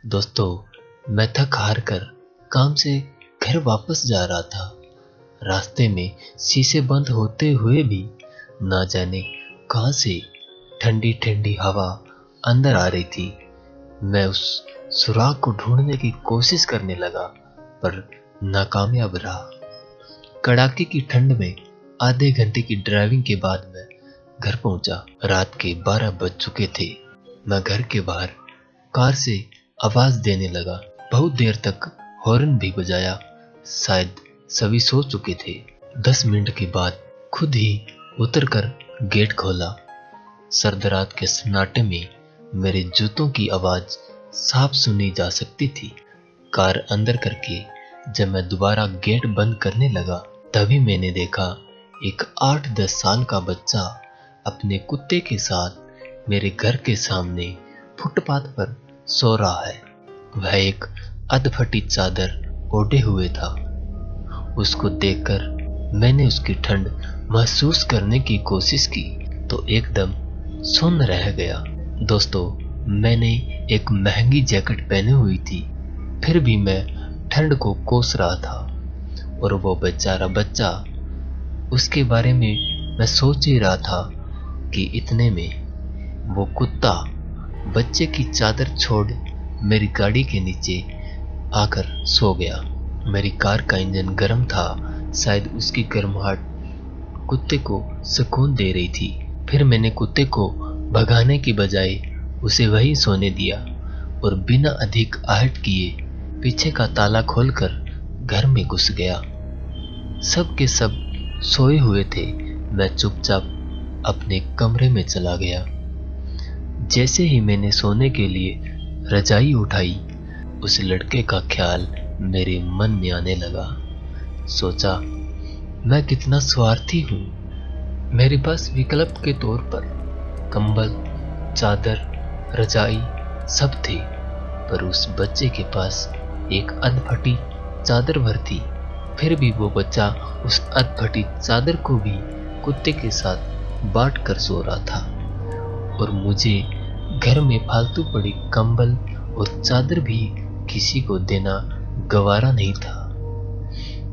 दोस्तों, मैं थक हार कर काम से घर वापस जा रहा था। रास्ते में शीशे बंद होते हुए भी ना जाने कहां से ठंडी ठंडी हवा अंदर आ रही थी। मैं उस सुराग को ढूंढने की कोशिश करने लगा, पर नाकामयाब रहा। कड़ाके की ठंड में आधे घंटे की ड्राइविंग के बाद मैं घर पहुंचा। रात के 12 बज चुके थे। मैं घर के बाहर कार से आवाज देने लगा। बहुत देर तक हॉर्न भी बजाया। शायद सभी सो चुके थे। 10 मिनट के बाद खुद ही उतरकर गेट खोला। सर्द रात के सन्नाटे में मेरे जूतों की आवाज साफ सुनी जा सकती थी। कार अंदर करके जब मैं दोबारा गेट बंद करने लगा, तभी मैंने देखा एक 8-10 साल का बच्चा अपने कुत्ते के साथ मेरे घर के सामने फुटपाथ पर सो रहा है। वह एक अधफटी चादर ओढ़े हुए था। उसको देखकर मैंने उसकी ठंड महसूस करने की कोशिश की तो एकदम सुन्न रह गया। दोस्तों, मैंने एक महंगी जैकेट पहनी हुई थी, फिर भी मैं ठंड को कोस रहा था। और वो बेचारा बच्चा, उसके बारे में मैं सोच ही रहा था कि इतने में वो कुत्ता बच्चे की चादर छोड़ मेरी गाड़ी के नीचे आकर सो गया। मेरी कार का इंजन गर्म था। शायद उसकी गर्माहट कुत्ते को सुकून दे रही थी। फिर मैंने कुत्ते को भगाने की बजाय उसे वहीं सोने दिया और बिना अधिक आहट किए पीछे का ताला खोलकर घर में घुस गया। सब के सब सोए हुए थे। मैं चुपचाप अपने कमरे में चला गया। जैसे ही मैंने सोने के लिए रजाई उठाई, उस लड़के का ख्याल मेरे मन में आने लगा। सोचा, मैं कितना स्वार्थी हूं। मेरे पास विकल्प के तौर पर कंबल, चादर, रजाई सब थे, पर उस बच्चे के पास एक अधफटी चादर भर थी। फिर भी वो बच्चा उस अधफटी चादर को भी कुत्ते के साथ बांट कर सो रहा था और मुझे घर में फालतू पड़ी कंबल और चादर भी किसी को देना गवारा नहीं था।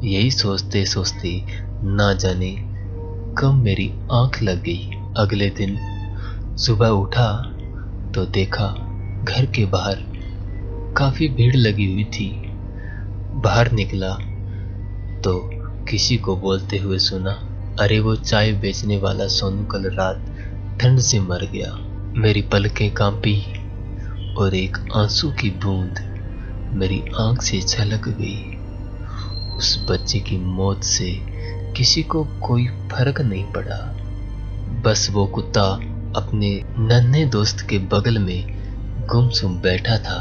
यही सोचते सोचते ना जाने कब मेरी आंख लग गई। अगले दिन सुबह उठा तो देखा घर के बाहर काफी भीड़ लगी हुई थी। बाहर निकला तो किसी को बोलते हुए सुना, अरे वो चाय बेचने वाला सोनू कल रात ठंड से मर गया। मेरी पलकें कांपी और एक आंसू की बूंद मेरी आंख से छलक गई। उस बच्चे की मौत से किसी को कोई फर्क नहीं पड़ा। बस वो कुत्ता अपने नन्हे दोस्त के बगल में गुमसुम बैठा था,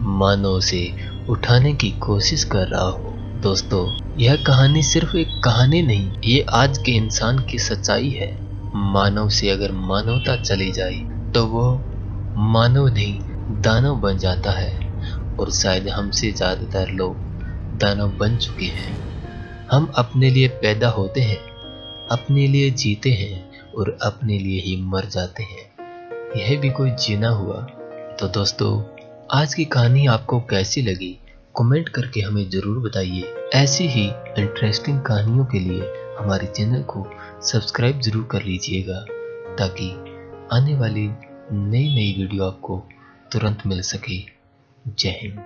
मानो उसे उठाने की कोशिश कर रहा हो। दोस्तों, यह कहानी सिर्फ एक कहानी नहीं, ये आज के इंसान की सच्चाई है। मानव से अगर मानवता चली जाए तो वो मानव नहीं दानव बन जाता है। और शायद हमसे ज्यादातर लोग दानव बन चुके हैं। हम अपने लिए पैदा होते हैं, अपने लिए जीते हैं और अपने लिए ही मर जाते हैं। यह भी कोई जीना हुआ। तो दोस्तों, आज की कहानी आपको कैसी लगी कमेंट करके हमें जरूर बताइए। ऐसी ही इंटरेस्टिंग कहानियों के लिए हमारे चैनल को सब्सक्राइब जरूर कर लीजिएगा, ताकि आने वाली नई वीडियो आपको तुरंत मिल सके। जय हिंद।